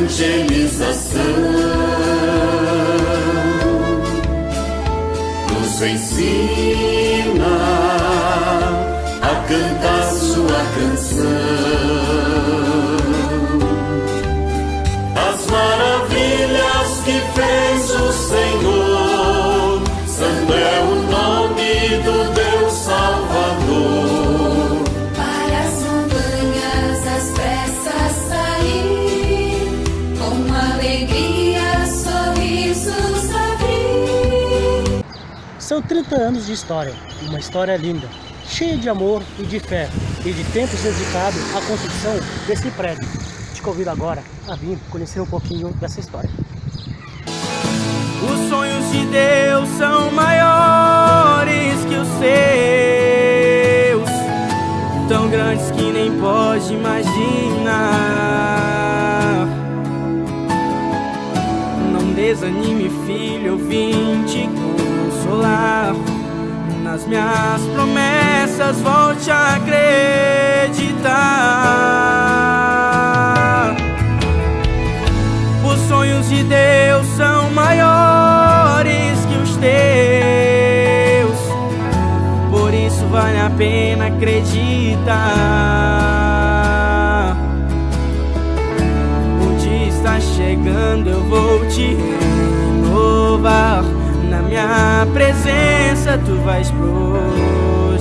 evangelização, nos ensina a cantar sua canção, as maravilhas que fez o Senhor. Santo é o nome do Deus Salvador. Para as montanhas as pressas sair, com alegria sorrisos abrir. São 30 anos de história, uma história linda, cheia de amor e de fé, e de tempos dedicados à construção desse prédio. Te convido agora a vir conhecer um pouquinho dessa história. Os sonhos de Deus são maiores que os seus, tão grandes que nem pode imaginar. Não desanime, filho, eu vim te consolar. Nas minhas promessas volte a acreditar. Os sonhos de Deus são maiores que os teus, por isso vale a pena acreditar. O dia está chegando, eu vou te renovar. Na minha presença tu vais prosperar.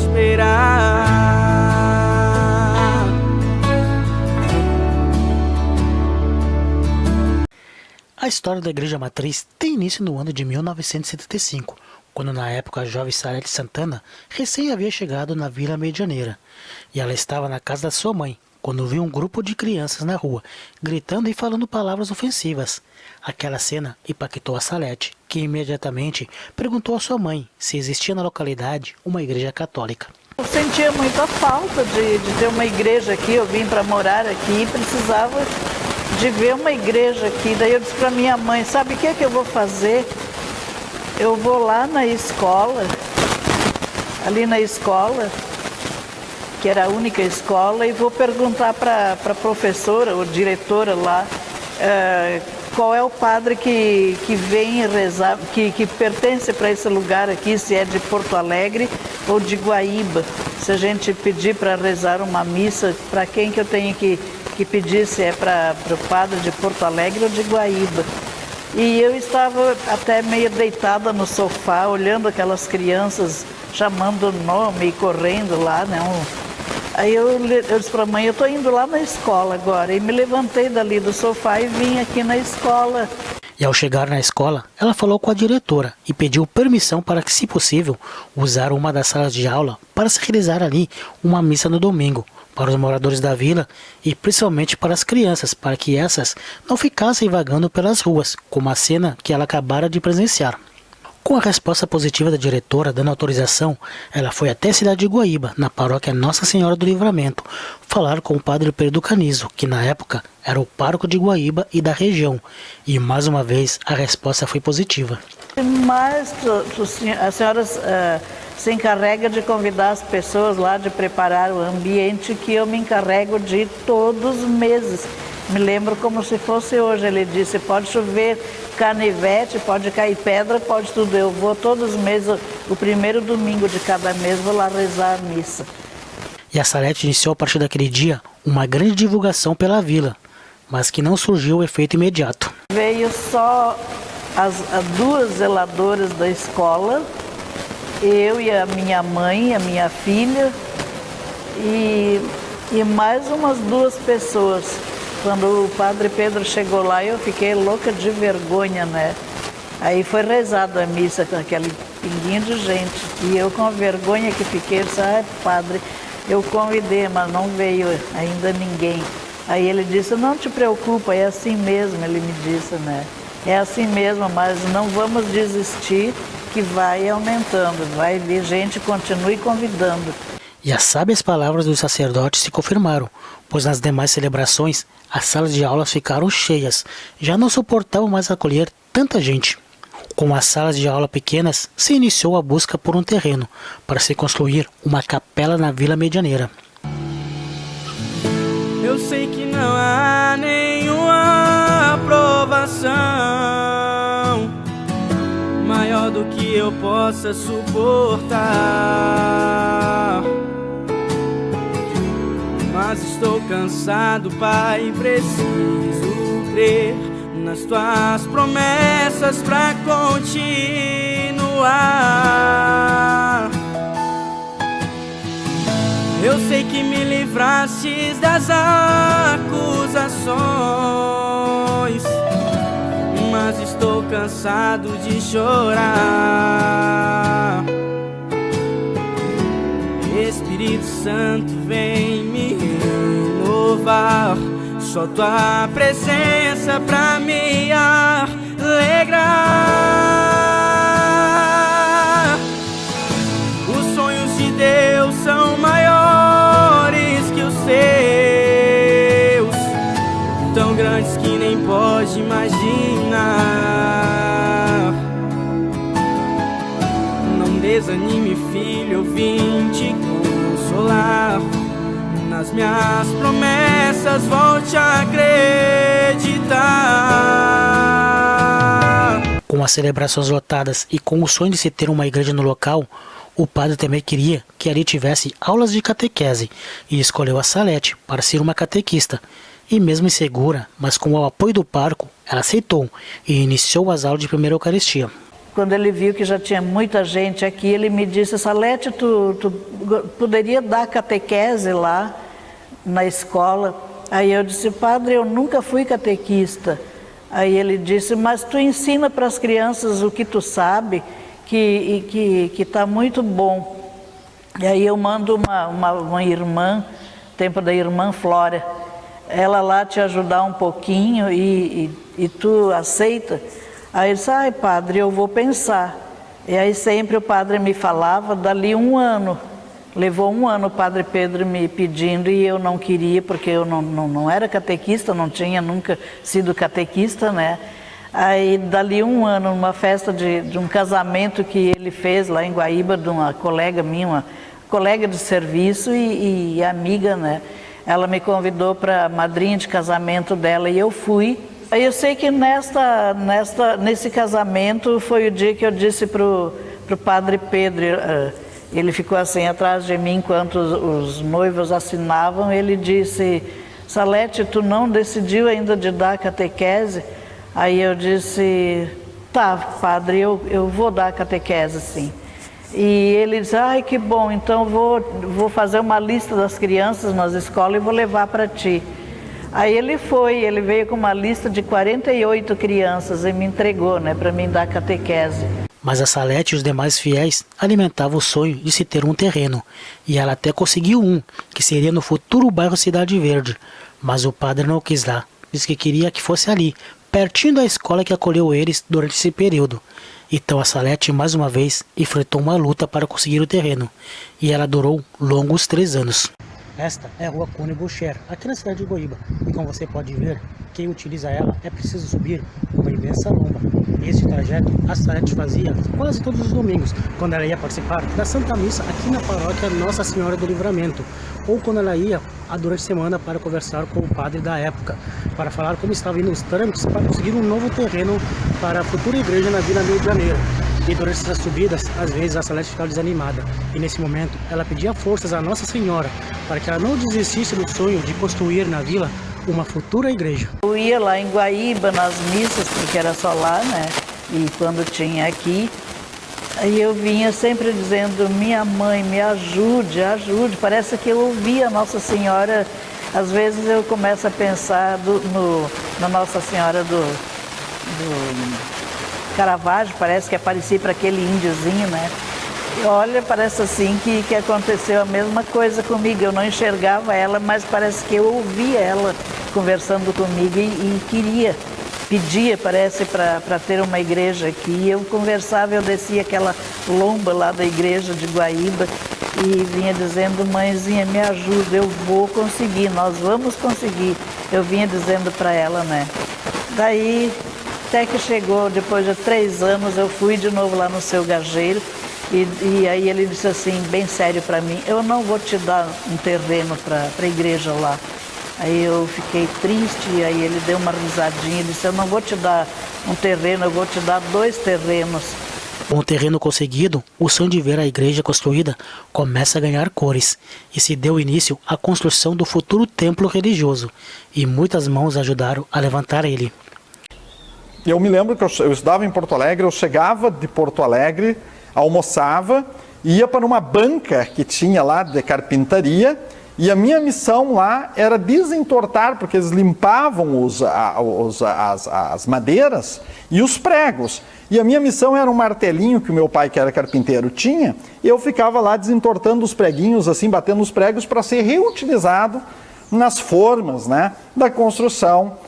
A história da Igreja Matriz tem início no ano de 1975, quando na época a jovem Salete Santana recém havia chegado na Vila Medianeira, e ela estava na casa da sua mãe, quando viu um grupo de crianças na rua, gritando e falando palavras ofensivas. Aquela cena impactou a Salete, que imediatamente perguntou à sua mãe se existia na localidade uma igreja católica. Eu sentia muita falta de ter uma igreja aqui, eu vim para morar aqui e precisava de ver uma igreja aqui. Daí eu disse para minha mãe, sabe o que é que eu vou fazer? Eu vou lá na escola, ali na escola, que era a única escola, e vou perguntar para a professora ou diretora lá qual é o padre que vem rezar, que pertence para esse lugar aqui, se é de Porto Alegre ou de Guaíba. Se a gente pedir para rezar uma missa, para quem que eu tenho que pedir, se é para o padre de Porto Alegre ou de Guaíba. E eu estava até meio deitada no sofá, olhando aquelas crianças chamando o nome e correndo lá, né? Aí eu disse para a mãe, eu estou indo lá na escola agora. E me levantei dali do sofá e vim aqui na escola. E ao chegar na escola, ela falou com a diretora e pediu permissão para que, se possível, usar uma das salas de aula para se realizar ali uma missa no domingo, para os moradores da vila e principalmente para as crianças, para que essas não ficassem vagando pelas ruas, como a cena que ela acabara de presenciar. Com a resposta positiva da diretora dando autorização, ela foi até a cidade de Guaíba, na paróquia Nossa Senhora do Livramento, falar com o padre Pedro Canizo, que na época era o pároco de Guaíba e da região, e mais uma vez a resposta foi positiva. Mas a senhora se encarrega de convidar as pessoas lá, de preparar o ambiente, que eu me encarrego de ir todos os meses. Me lembro como se fosse hoje. Ele disse, pode chover canivete, pode cair pedra, pode tudo. Eu vou todos os meses, o primeiro domingo de cada mês, vou lá rezar a missa. E a Salete iniciou a partir daquele dia uma grande divulgação pela vila, mas que não surgiu o efeito imediato. Veio só as duas zeladoras da escola, eu e a minha mãe, a minha filha, e mais umas duas pessoas. Quando o padre Pedro chegou lá, eu fiquei louca de vergonha, né? Aí foi rezada a missa com aquele pinguinho de gente. E eu, com a vergonha que fiquei, disse, padre, eu convidei, mas não veio ainda ninguém. Aí ele disse, não te preocupa, é assim mesmo, ele me disse, né? É assim mesmo, mas não vamos desistir, que vai aumentando, vai vir gente, continue convidando. E as sábias palavras dos sacerdotes se confirmaram, pois nas demais celebrações, as salas de aulas ficaram cheias, já não suportavam mais acolher tanta gente. Com as salas de aula pequenas, se iniciou a busca por um terreno para se construir uma capela na Vila Medianeira. Eu sei que não há nenhuma tribulação maior do que eu possa suportar. Mas estou cansado, Pai, preciso crer nas tuas promessas pra continuar. Eu sei que me livrastes das acusações, mas estou cansado de chorar. Espírito Santo, vem me renovar. Só tua presença pra me alegrar. Os sonhos de Deus são maiores que os seus, tão grandes que nem pode imaginar. Não desanime, filho, eu vim te consolar. Nas minhas promessas, volte a acreditar. Com as celebrações lotadas e com o sonho de se ter uma igreja no local, o padre também queria que ali tivesse aulas de catequese e escolheu a Salete para ser uma catequista. E mesmo insegura, mas com o apoio do pároco, ela aceitou e iniciou as aulas de primeira Eucaristia. Quando ele viu que já tinha muita gente aqui, ele me disse: Salete, tu poderia dar catequese lá na escola? Aí eu disse: padre, eu nunca fui catequista. Aí ele disse: mas tu ensina para as crianças o que tu sabe, que está muito bom. E aí eu mando uma irmã, tempo da irmã Flora, ela lá te ajudar um pouquinho e tu aceita? Aí eu disse: ai, padre, eu vou pensar. E aí sempre o padre me falava, dali 1 ano. Levou 1 ano o padre Pedro me pedindo e eu não queria, porque eu não era catequista, não tinha nunca sido catequista, né? Aí dali 1 ano, numa festa de um casamento que ele fez lá em Guaíba, de uma colega minha, uma colega de serviço e amiga, né? Ela me convidou para madrinha de casamento dela e eu fui. Aí eu sei que nesse casamento foi o dia que eu disse pro padre Pedro, ele ficou assim atrás de mim enquanto os noivos assinavam, ele disse: Salete, tu não decidiu ainda de dar catequese? Aí eu disse: tá, padre, eu vou dar catequese, sim. E ele disse: ai, que bom, então vou fazer uma lista das crianças nas escolas e vou levar para ti. Aí ele veio com uma lista de 48 crianças e me entregou, né, para mim dar catequese. Mas a Salete e os demais fiéis alimentavam o sonho de se ter um terreno, e ela até conseguiu um, que seria no futuro bairro Cidade Verde. Mas o padre não quis lá, disse que queria que fosse ali, pertinho da escola que acolheu eles durante esse período. Então a Salete, mais uma vez, enfrentou uma luta para conseguir o terreno, e ela durou longos 3 anos. Esta é a rua Cone Boucher, aqui na cidade de Guaíba, e como você pode ver, quem utiliza ela é preciso subir uma imensa lomba. Este trajeto a Salete fazia quase todos os domingos, quando ela ia participar da Santa Missa aqui na paróquia Nossa Senhora do Livramento, ou quando ela ia durante a semana para conversar com o padre da época, para falar como estavam indo os trâmites para conseguir um novo terreno para a futura igreja na Vila Rio de Janeiro. E durante essas subidas, às vezes a Salete ficava desanimada, e nesse momento ela pedia forças à Nossa Senhora para que ela não desistisse do sonho de construir na vila uma futura igreja. Eu ia lá em Guaíba nas missas, porque era só lá, né? E quando tinha aqui, aí eu vinha sempre dizendo: minha mãe, me ajude, ajude. Parece que eu ouvia a Nossa Senhora. Às vezes eu começo a pensar na Nossa Senhora do Caravaggio, parece que aparecia para aquele índiozinho, né? E olha, parece assim que aconteceu a mesma coisa comigo. Eu não enxergava ela, mas parece que eu ouvia ela conversando comigo e pedia, parece, para ter uma igreja aqui. Eu conversava, eu descia aquela lomba lá da igreja de Guaíba e vinha dizendo: mãezinha, me ajuda, eu vou conseguir, nós vamos conseguir. Eu vinha dizendo para ela, né? Daí, até que chegou, depois de 3 anos, eu fui de novo lá no Seu Gageiro e aí ele disse assim, bem sério para mim: eu não vou te dar um terreno para a igreja lá. Aí eu fiquei triste, e aí ele deu uma risadinha e disse: eu não vou te dar um terreno, eu vou te dar 2 terrenos. Com o terreno conseguido, o sonho de ver a igreja construída começa a ganhar cores e se deu início à construção do futuro templo religioso, e muitas mãos ajudaram a levantar ele. Eu me lembro que eu estudava em Porto Alegre, eu chegava de Porto Alegre, almoçava, ia para uma banca que tinha lá de carpintaria, e a minha missão lá era desentortar, porque eles limpavam as madeiras e os pregos. E a minha missão era um martelinho que o meu pai, que era carpinteiro, tinha, e eu ficava lá desentortando os preguinhos, assim, batendo os pregos para ser reutilizado nas formas, né, da construção,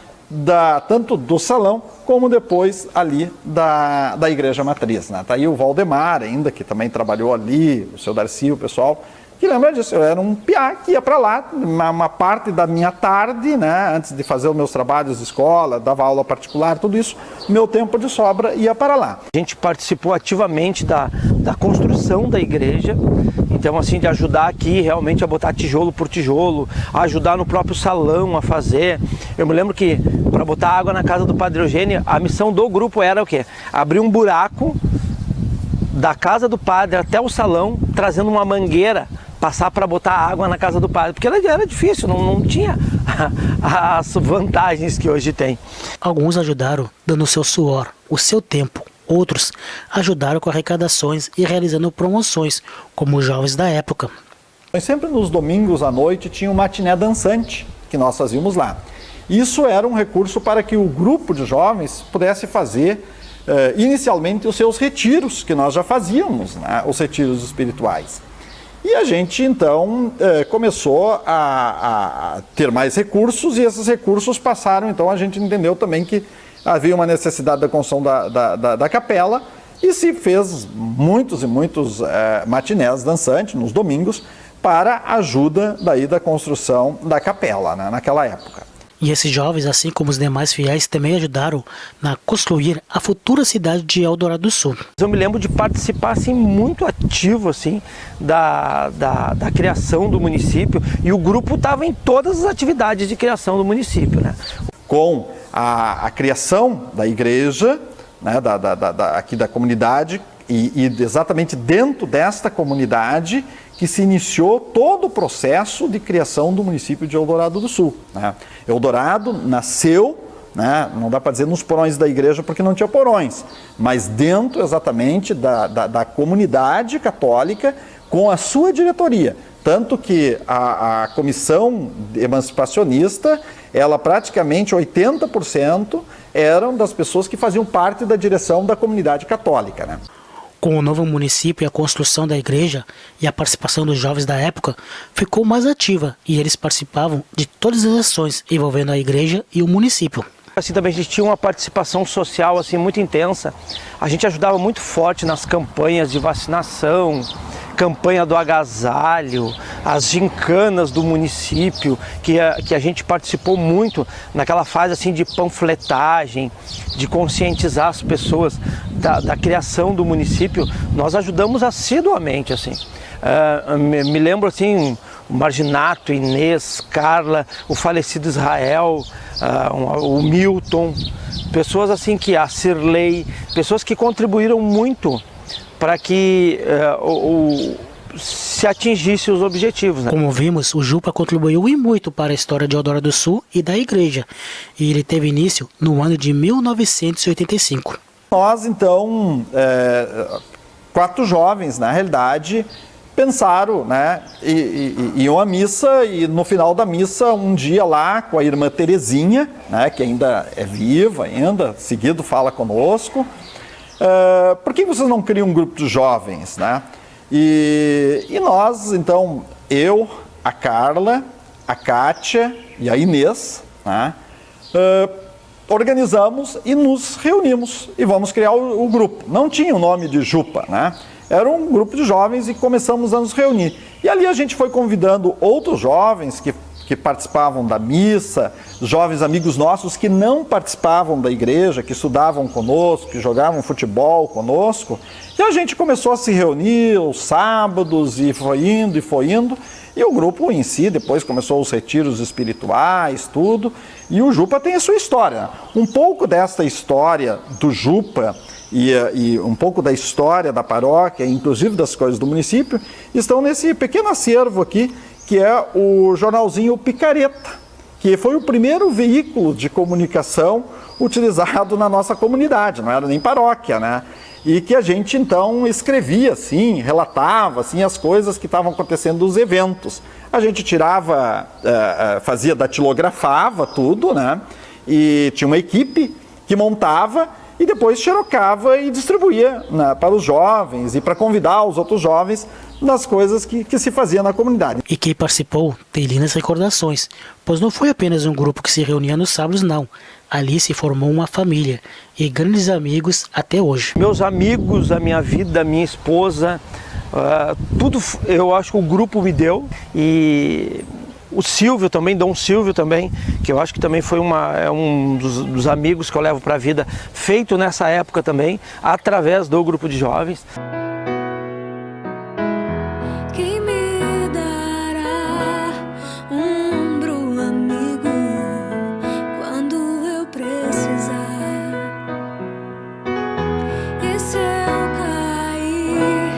tanto do salão, como depois ali da igreja matriz. Né? Tá aí o Valdemar ainda, que também trabalhou ali, o seu Darcy, o pessoal, que lembra disso. Eu era um piá que ia para lá, uma parte da minha tarde, né, antes de fazer os meus trabalhos de escola, dava aula particular, tudo isso, meu tempo de sobra ia para lá. A gente participou ativamente da construção da igreja, então assim, de ajudar aqui realmente a botar tijolo por tijolo, a ajudar no próprio salão a fazer. Eu me lembro que para botar água na casa do Padre Eugênio, a missão do grupo era o quê? Abrir um buraco da casa do padre até o salão, trazendo uma mangueira, passar para botar água na casa do padre, porque era difícil, não tinha as vantagens que hoje tem. Alguns ajudaram dando o seu suor, o seu tempo. Outros ajudaram com arrecadações e realizando promoções, como os jovens da época. Sempre nos domingos à noite tinha um matiné dançante que nós fazíamos lá. Isso era um recurso para que o grupo de jovens pudesse fazer inicialmente os seus retiros, que nós já fazíamos, né, os retiros espirituais. E a gente, então, começou a ter mais recursos, e esses recursos passaram, então a gente entendeu também que havia uma necessidade da construção da capela, e se fez muitos e muitos matinés dançantes nos domingos para a ajuda daí da construção da capela, né, naquela época. E esses jovens, assim como os demais fiéis, também ajudaram a construir a futura cidade de Eldorado do Sul. Eu me lembro de participar assim, muito ativo assim, da criação do município, e o grupo estava em todas as atividades de criação do município. Né? Com a criação da igreja, né, aqui da comunidade, e exatamente dentro desta comunidade que se iniciou todo o processo de criação do município de Eldorado do Sul. Né? Eldorado nasceu, né, não dá para dizer nos porões da igreja porque não tinha porões, mas dentro exatamente da comunidade católica com a sua diretoria. Tanto que a comissão emancipacionista, ela praticamente 80% eram das pessoas que faziam parte da direção da comunidade católica. Né? Com o novo município e a construção da igreja e a participação dos jovens da época, ficou mais ativa, e eles participavam de todas as ações envolvendo a igreja e o município. Assim, também a gente tinha uma participação social assim, muito intensa. A gente ajudava muito forte nas campanhas de vacinação, campanha do agasalho, as gincanas do município, que a gente participou muito naquela fase assim, de panfletagem, de conscientizar as pessoas da criação do município. Nós ajudamos assiduamente. Assim. Me lembro assim, o Marginato, Inês, Carla, o falecido Israel, o Milton, pessoas assim que a Cirlei, pessoas que contribuíram muito para que se atingisse os objetivos. Né? Como vimos, o Jupa contribuiu e muito para a história de Eldorado do Sul e da igreja, e ele teve início no ano de 1985. Nós, então, 4 jovens, na realidade, pensaram, né, iam à missa, e no final da missa, um dia lá com a irmã Terezinha, né, que ainda é viva, ainda, seguido fala conosco, por que vocês não criam um grupo de jovens, né? E nós, então, eu, a Carla, a Kátia e a Inês, né, organizamos e nos reunimos e vamos criar o grupo. Não tinha o nome de Jupa, né? Era um grupo de jovens e começamos a nos reunir. E ali a gente foi convidando outros jovens que participavam da missa, jovens amigos nossos que não participavam da igreja, que estudavam conosco, que jogavam futebol conosco. E a gente começou a se reunir os sábados, e foi indo, E o grupo em si, depois começou os retiros espirituais, tudo, e o Jupa tem a sua história. Um pouco desta história do Jupa e um pouco da história da paróquia, inclusive das coisas do município, estão nesse pequeno acervo aqui, que é o jornalzinho Picareta, que foi o primeiro veículo de comunicação utilizado na nossa comunidade, não era nem paróquia, né? E que a gente então escrevia assim, relatava assim as coisas que estavam acontecendo nos eventos. A gente tirava, datilografava tudo, né? E tinha uma equipe que montava e depois xerocava e distribuía, né, para os jovens e para convidar os outros jovens das coisas que se fazia na comunidade. E quem participou tem lindas recordações, pois não foi apenas um grupo que se reunia nos sábados, não. Ali se formou uma família e grandes amigos até hoje. Meus amigos, a minha vida, a minha esposa, tudo eu acho que o grupo me deu. E o Silvio também, Dom Silvio também, que eu acho que também foi um dos amigos que eu levo para a vida, feito nessa época também, através do grupo de jovens. Quem me dará um ombro amigo quando eu precisar? E se eu cair,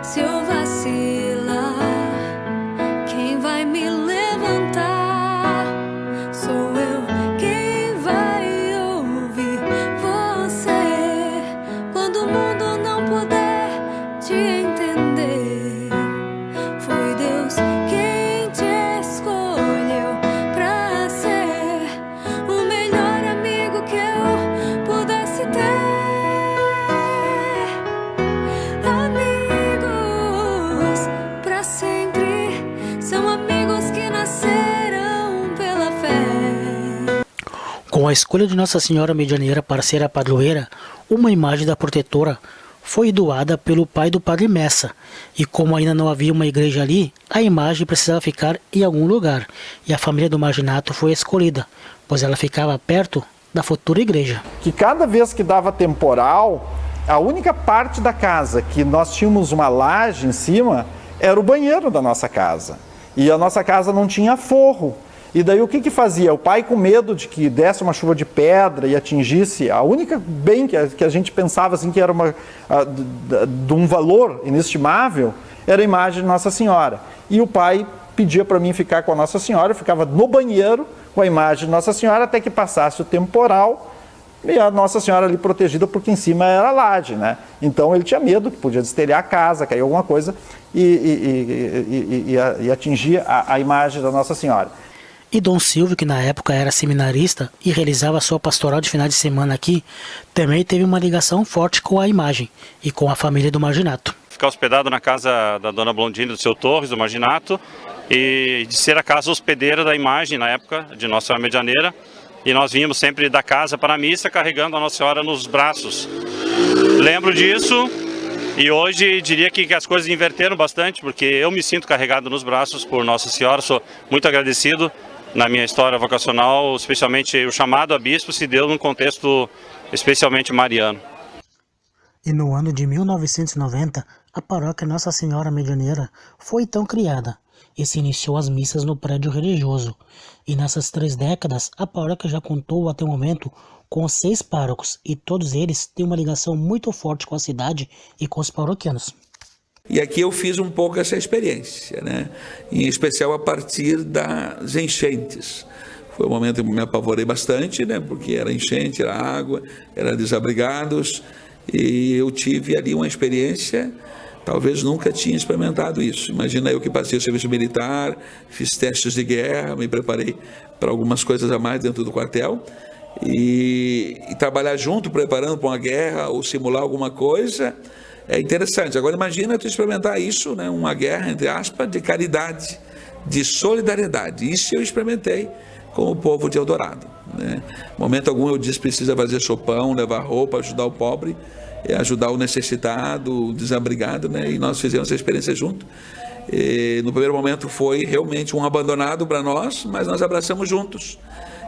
se eu vacilar, quem vai me levantar? Sou eu quem vai ouvir você quando o mundo não puder te entender. Foi Deus quem te escolheu pra ser o melhor amigo que eu pudesse ter. Amigos pra sempre são amigos que nasceram pela fé. Com a escolha de Nossa Senhora Medianeira para ser a padroeira, uma imagem da protetora foi doada pelo pai do Padre Messa, e como ainda não havia uma igreja ali, a imagem precisava ficar em algum lugar, e a família do Marginato foi escolhida, pois ela ficava perto da futura igreja. Que cada vez que dava temporal, a única parte da casa que nós tínhamos uma laje em cima era o banheiro da nossa casa. E a nossa casa não tinha forro. E daí o que fazia? O pai, com medo de que desse uma chuva de pedra e atingisse a única bem que a gente pensava assim que era de um valor inestimável, era a imagem de Nossa Senhora. E o pai pedia para mim ficar com a Nossa Senhora, eu ficava no banheiro com a imagem de Nossa Senhora até que passasse o temporal e a Nossa Senhora ali protegida, porque em cima era a laje, né? Então ele tinha medo que podia destelhar a casa, cair alguma coisa e atingir a imagem da Nossa Senhora. E Dom Silvio, que na época era seminarista e realizava sua pastoral de final de semana aqui, também teve uma ligação forte com a imagem e com a família do Marginato. Ficar hospedado na casa da dona Blondine do seu Torres, do Marginato, e de ser a casa hospedeira da imagem na época de Nossa Senhora Medianeira. E nós vínhamos sempre da casa para a missa carregando a Nossa Senhora nos braços. Lembro disso e hoje diria que as coisas inverteram bastante, porque eu me sinto carregado nos braços por Nossa Senhora, sou muito agradecido. Na minha história vocacional, especialmente o chamado a bispo se deu num contexto especialmente mariano. E no ano de 1990, a paróquia Nossa Senhora Medianeira foi então criada e se iniciou as missas no prédio religioso. E nessas 3 décadas, a paróquia já contou até o momento com 6 párocos e todos eles têm uma ligação muito forte com a cidade e com os paroquianos. E aqui eu fiz um pouco essa experiência, né? Em especial a partir das enchentes. Foi um momento que me apavorei bastante, né? Porque era enchente, era água, era desabrigados, e eu tive ali uma experiência, talvez nunca tinha experimentado isso. Imagina eu que passei o serviço militar, fiz testes de guerra, me preparei para algumas coisas a mais dentro do quartel, e trabalhar junto, preparando para uma guerra ou simular alguma coisa, é interessante. Agora imagina tu experimentar isso, né? Uma guerra, entre aspas, de caridade, de solidariedade. Isso eu experimentei com o povo de Eldorado, né? Momento algum eu disse precisa fazer sopão, levar roupa, ajudar o pobre, ajudar o necessitado, o desabrigado, né? E nós fizemos essa experiência junto. E no primeiro momento foi realmente um abandonado para nós, mas nós abraçamos juntos.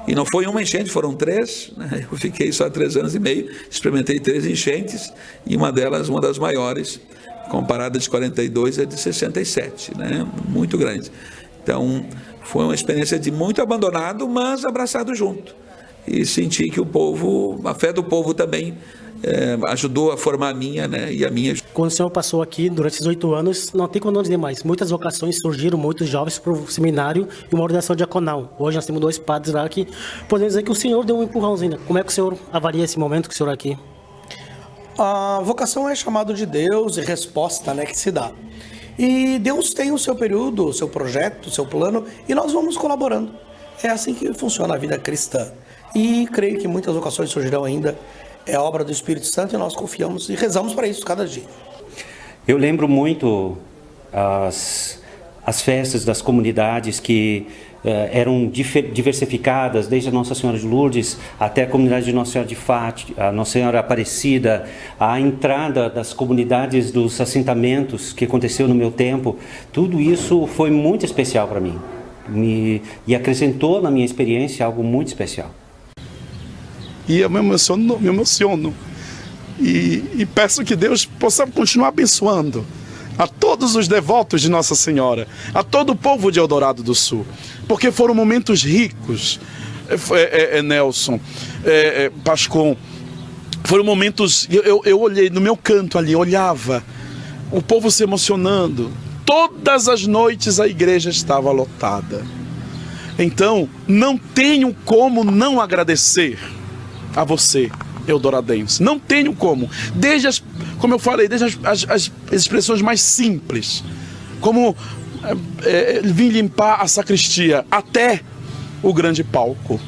E não foi uma enchente, foram 3, né? Eu fiquei só 3 anos e meio, experimentei 3 enchentes, e uma delas, uma das maiores, comparada de 42, é de 67, né? Muito grande. Então, foi uma experiência de muito abandonado, mas abraçado junto. E senti que o povo, a fé do povo também ajudou a formar a minha, né, e a minha. Quando o senhor passou aqui, durante esses 8 anos, não tem como não dizer mais. Muitas vocações surgiram, muitos jovens para o seminário e uma ordenação diaconal. Hoje nós temos 2 padres lá que podemos dizer que o senhor deu um empurrãozinho. Como é que o senhor avalia esse momento que o senhor aqui? A vocação é chamado de Deus e resposta, né, que se dá. E Deus tem o seu período, o seu projeto, o seu plano, e nós vamos colaborando. É assim que funciona a vida cristã. E creio que muitas vocações surgirão ainda. É obra do Espírito Santo e nós confiamos e rezamos para isso cada dia. Eu lembro muito as festas das comunidades que eram diversificadas, desde a Nossa Senhora de Lourdes até a comunidade de Nossa Senhora de Fátima, a Nossa Senhora Aparecida, a entrada das comunidades dos assentamentos que aconteceu no meu tempo. Tudo isso foi muito especial para mim e acrescentou na minha experiência algo muito especial. E eu me emociono e peço que Deus possa continuar abençoando a todos os devotos de Nossa Senhora, a todo o povo de Eldorado do Sul, porque foram momentos ricos, Nelson, Pascom, foram momentos, eu olhei no meu canto ali, olhava o povo se emocionando, todas as noites a igreja estava lotada. Então, não tenho como não agradecer a você, eldoradense. Não tenho como. Como eu falei, desde as expressões mais simples, como vim limpar a sacristia, até o grande palco.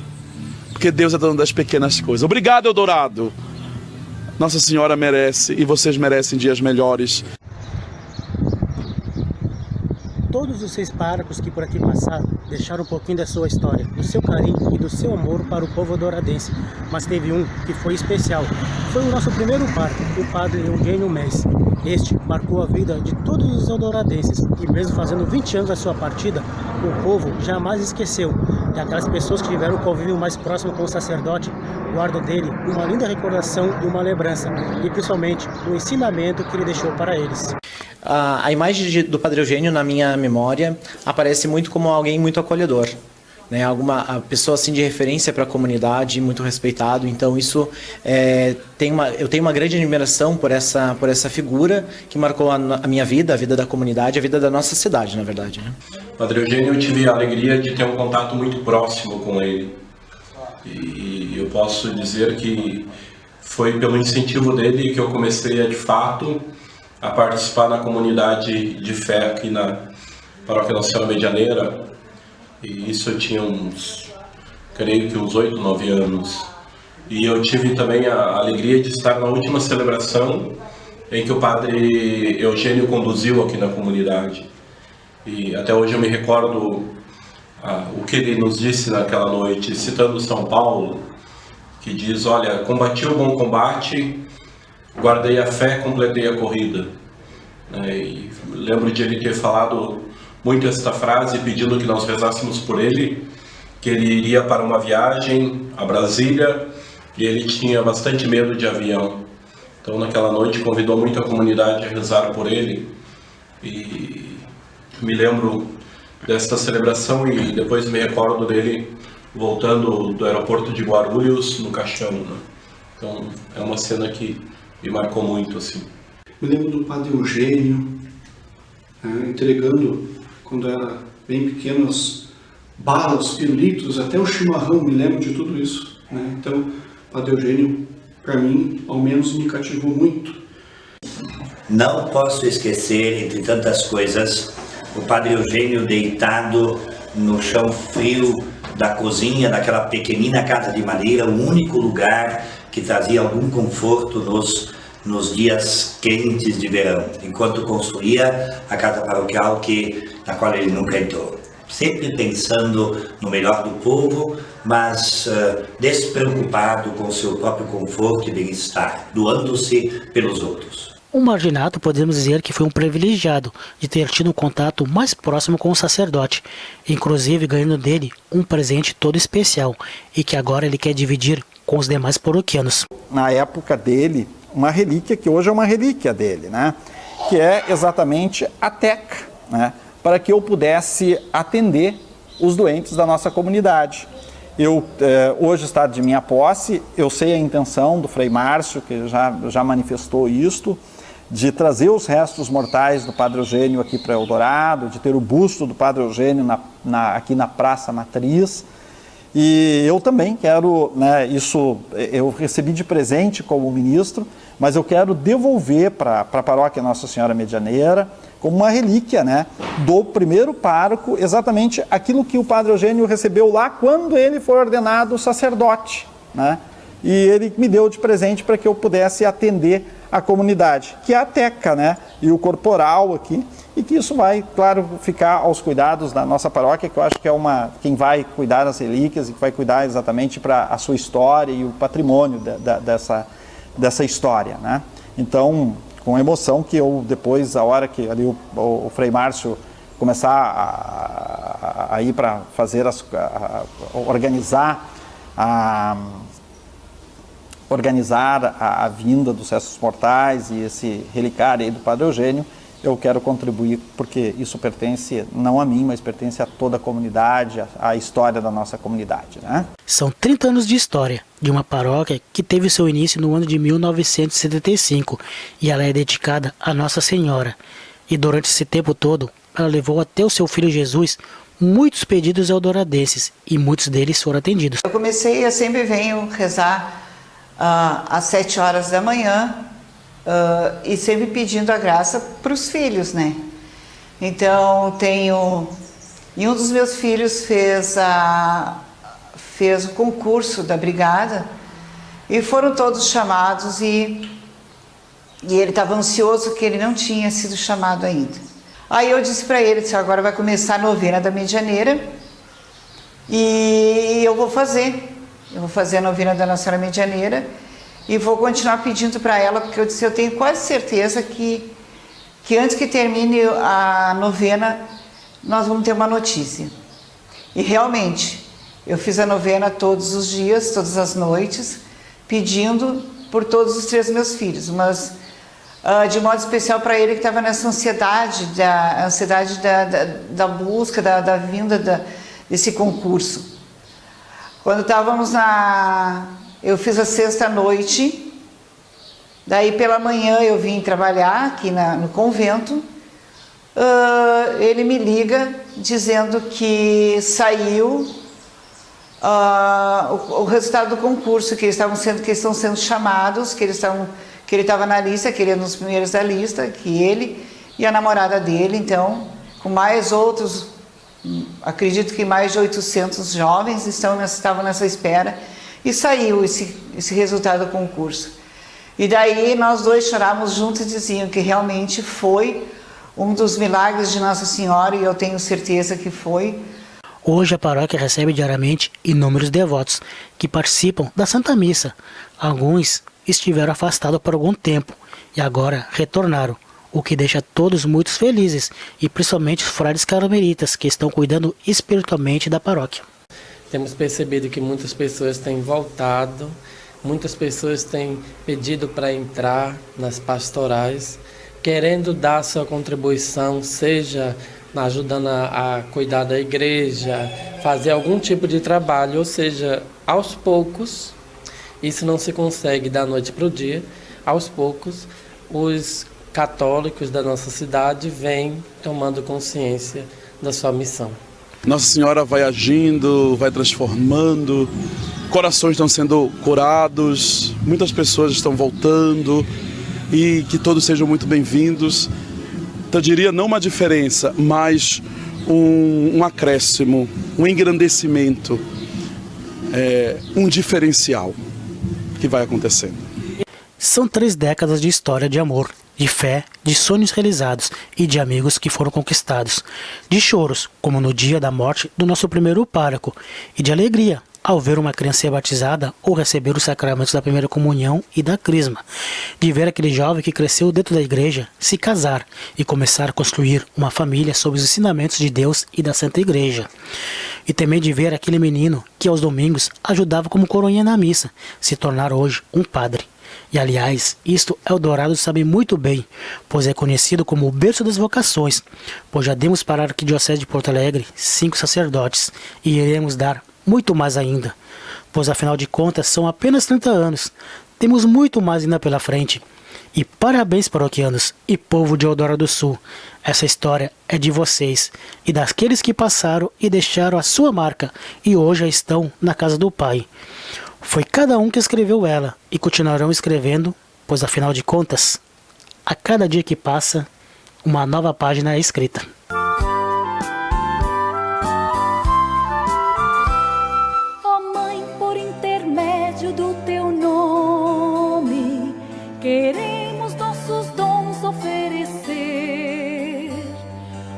Porque Deus é dono das pequenas coisas. Obrigado, Eldorado. Nossa Senhora merece e vocês merecem dias melhores. Todos os 6 párocos que por aqui passaram deixaram um pouquinho da sua história, do seu carinho e do seu amor para o povo eldoradense. Mas teve um que foi especial. Foi o nosso primeiro pároco, o padre Eugênio Mês. Este marcou a vida de todos os eldoradenses e mesmo fazendo 20 anos da sua partida, o povo jamais esqueceu. E aquelas pessoas que tiveram o convívio mais próximo com o sacerdote guardam dele uma linda recordação e uma lembrança, e principalmente o ensinamento que ele deixou para eles. A imagem do Padre Eugênio na minha memória aparece muito como alguém muito acolhedor, né? A pessoa assim de referência para a comunidade, muito respeitado. Então isso eu tenho uma grande admiração por essa figura que marcou a minha vida, a vida da comunidade, a vida da nossa cidade, na verdade, né? Padre Eugênio, eu tive a alegria de ter um contato muito próximo com ele, e eu posso dizer que foi pelo incentivo dele que eu comecei de fato a participar na comunidade de fé aqui na Paróquia Nossa Senhora Medianeira. E isso eu tinha creio que uns 8, 9 anos. E eu tive também a alegria de estar na última celebração em que o Padre Eugênio conduziu aqui na comunidade. E até hoje eu me recordo o que ele nos disse naquela noite, citando São Paulo, que diz: olha, combati o bom combate, guardei a fé, completei a corrida. E lembro de ele ter falado muito esta frase, pedindo que nós rezássemos por ele, que ele iria para uma viagem a Brasília e ele tinha bastante medo de avião. Então naquela noite convidou muito a comunidade a rezar por ele, e me lembro desta celebração e depois me recordo dele voltando do aeroporto de Guarulhos no caixão, né? Então é uma cena que me marcou muito, assim. Me lembro do Padre Eugênio, entregando, quando era bem pequeno, as balas, pirulitos, até o chimarrão, me lembro de tudo isso, né? Então, Padre Eugênio, para mim, ao menos, me cativou muito. Não posso esquecer, entre tantas coisas, o Padre Eugênio deitado no chão frio da cozinha, daquela pequenina casa de madeira, o único lugar que trazia algum conforto nos dias quentes de verão, enquanto construía a casa paroquial na qual ele nunca entrou. Sempre pensando no melhor do povo, mas despreocupado com o seu próprio conforto e bem-estar, doando-se pelos outros. O Marginato, podemos dizer que foi um privilegiado de ter tido um contato mais próximo com o sacerdote, inclusive ganhando dele um presente todo especial, e que agora ele quer dividir com os demais paroquianos. Na época dele, uma relíquia que hoje é uma relíquia dele, né? Que é exatamente a teca, né? para que eu pudesse atender os doentes da nossa comunidade. Hoje está de minha posse, eu sei a intenção do Frei Márcio, que já manifestou isto, de trazer os restos mortais do Padre Eugênio aqui para Eldorado, de ter o busto do Padre Eugênio aqui na Praça Matriz. E eu também quero, isso eu recebi de presente como ministro, mas eu quero devolver para a paróquia Nossa Senhora Medianeira como uma relíquia, do primeiro pároco, exatamente aquilo que o Padre Eugênio recebeu lá quando ele foi ordenado sacerdote, E ele me deu de presente para que eu pudesse atender a comunidade, que é a teca, e o corporal aqui, e que isso vai, claro, ficar aos cuidados da nossa paróquia, que eu acho que é quem vai cuidar das relíquias e que vai cuidar exatamente para a sua história e o patrimônio dessa história, Então, com emoção que eu depois, a hora que ali o Frei Márcio começar a ir para fazer organizar a vinda dos restos mortais e esse relicário aí do Padre Eugênio, eu quero contribuir, porque isso pertence não a mim, mas pertence a toda a comunidade, à história da nossa comunidade, São 30 anos de história de uma paróquia que teve seu início no ano de 1975 e ela é dedicada a Nossa Senhora. E durante esse tempo todo, ela levou até o seu filho Jesus muitos pedidos eldoradenses e muitos deles foram atendidos. Eu sempre venho rezar às 7 horas da manhã e sempre pedindo a graça para os filhos, Então, e um dos meus filhos fez o concurso da brigada e foram todos chamados e ele estava ansioso que ele não tinha sido chamado ainda. Aí eu disse para ele, agora vai começar a novena da Medianeira e eu vou fazer a novena da Nossa Senhora Medianeira e vou continuar pedindo para ela, porque eu disse, eu tenho quase certeza que antes que termine a novena, nós vamos ter uma notícia. E realmente, eu fiz a novena todos os dias, todas as noites, pedindo por todos os 3 meus filhos, mas de modo especial para ele que estava nessa ansiedade da busca, da vinda desse concurso. Quando estávamos eu fiz a sexta-noite, daí pela manhã eu vim trabalhar aqui no convento, ele me liga dizendo que saiu o resultado do concurso, que eles estão sendo chamados, que ele estava na lista, que ele é um dos primeiros da lista, que ele e a namorada dele, então, com mais outros, acredito que mais de 800 jovens estavam nessa espera, e saiu esse resultado do concurso. E daí nós dois chorávamos juntos e diziam que realmente foi um dos milagres de Nossa Senhora, e eu tenho certeza que foi. Hoje a paróquia recebe diariamente inúmeros devotos que participam da Santa Missa. Alguns estiveram afastados por algum tempo e agora retornaram, o que deixa todos muito felizes, e principalmente os frades carmelitas que estão cuidando espiritualmente da paróquia. Temos percebido que muitas pessoas têm voltado, muitas pessoas têm pedido para entrar nas pastorais, querendo dar sua contribuição, seja ajudando a cuidar da igreja, fazer algum tipo de trabalho, ou seja, aos poucos, isso não se consegue da noite para o dia, aos poucos, os católicos da nossa cidade vêm tomando consciência da sua missão. Nossa Senhora vai agindo, vai transformando, corações estão sendo curados, muitas pessoas estão voltando e que todos sejam muito bem-vindos. Eu diria não uma diferença, mas um acréscimo, um engrandecimento, um diferencial que vai acontecendo. São 3 décadas de história de amor, de fé, de sonhos realizados e de amigos que foram conquistados, de choros, como no dia da morte do nosso primeiro pároco, e de alegria, ao ver uma criança ser batizada ou receber os sacramentos da primeira comunhão e da crisma, de ver aquele jovem que cresceu dentro da igreja se casar e começar a construir uma família sob os ensinamentos de Deus e da Santa Igreja, e também de ver aquele menino que aos domingos ajudava como coroinha na missa se tornar hoje um padre. E aliás, isto Eldorado sabe muito bem, pois é conhecido como o berço das vocações, pois já demos para a Arquidiocese de Porto Alegre 5 sacerdotes e iremos dar muito mais ainda, pois afinal de contas são apenas 30 anos, temos muito mais ainda pela frente. E parabéns, paroquianos e povo de Eldorado do Sul, essa história é de vocês e daqueles que passaram e deixaram a sua marca e hoje já estão na casa do Pai. Foi cada um que escreveu ela e continuarão escrevendo, pois afinal de contas, a cada dia que passa, uma nova página é escrita. Ó Mãe, por intermédio do teu nome, queremos nossos dons oferecer.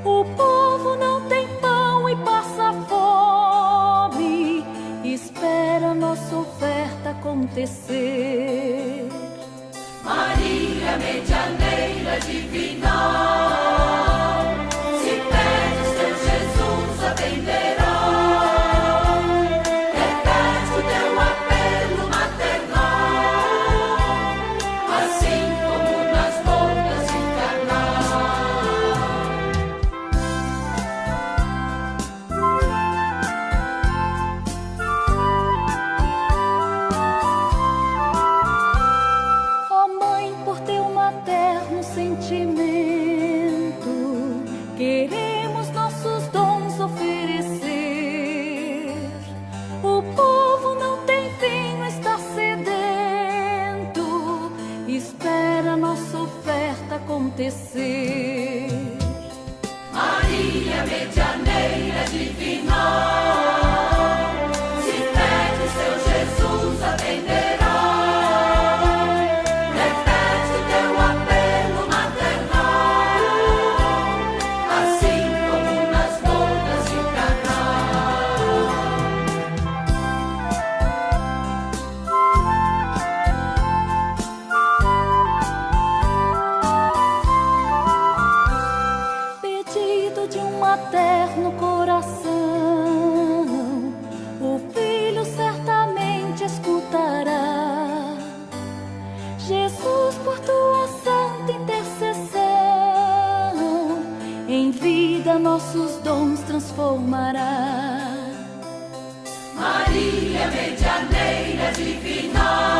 O povo não tem pão e passa fome, espera nossa oferta acontecer. Maria, medianeira divina, se pede seu Jesus atenderá. Repete o teu apelo maternal, assim como nas bodas de Caná. Ó Mãe, por teu materno sentimento, queremos nossos dons oferecer. O povo não tem vinho, está sedento, espera nossa oferta acontecer. Maria, medianeira divina, se pede seu Jesus atenderá. Repete o teu apelo maternal, assim como nas bodas de Caná. Pedido de um materno coração, o filho certamente escutará. Jesus, por tua santa intercessão, em vida nossos dons transformará. Maria, medianeira divina,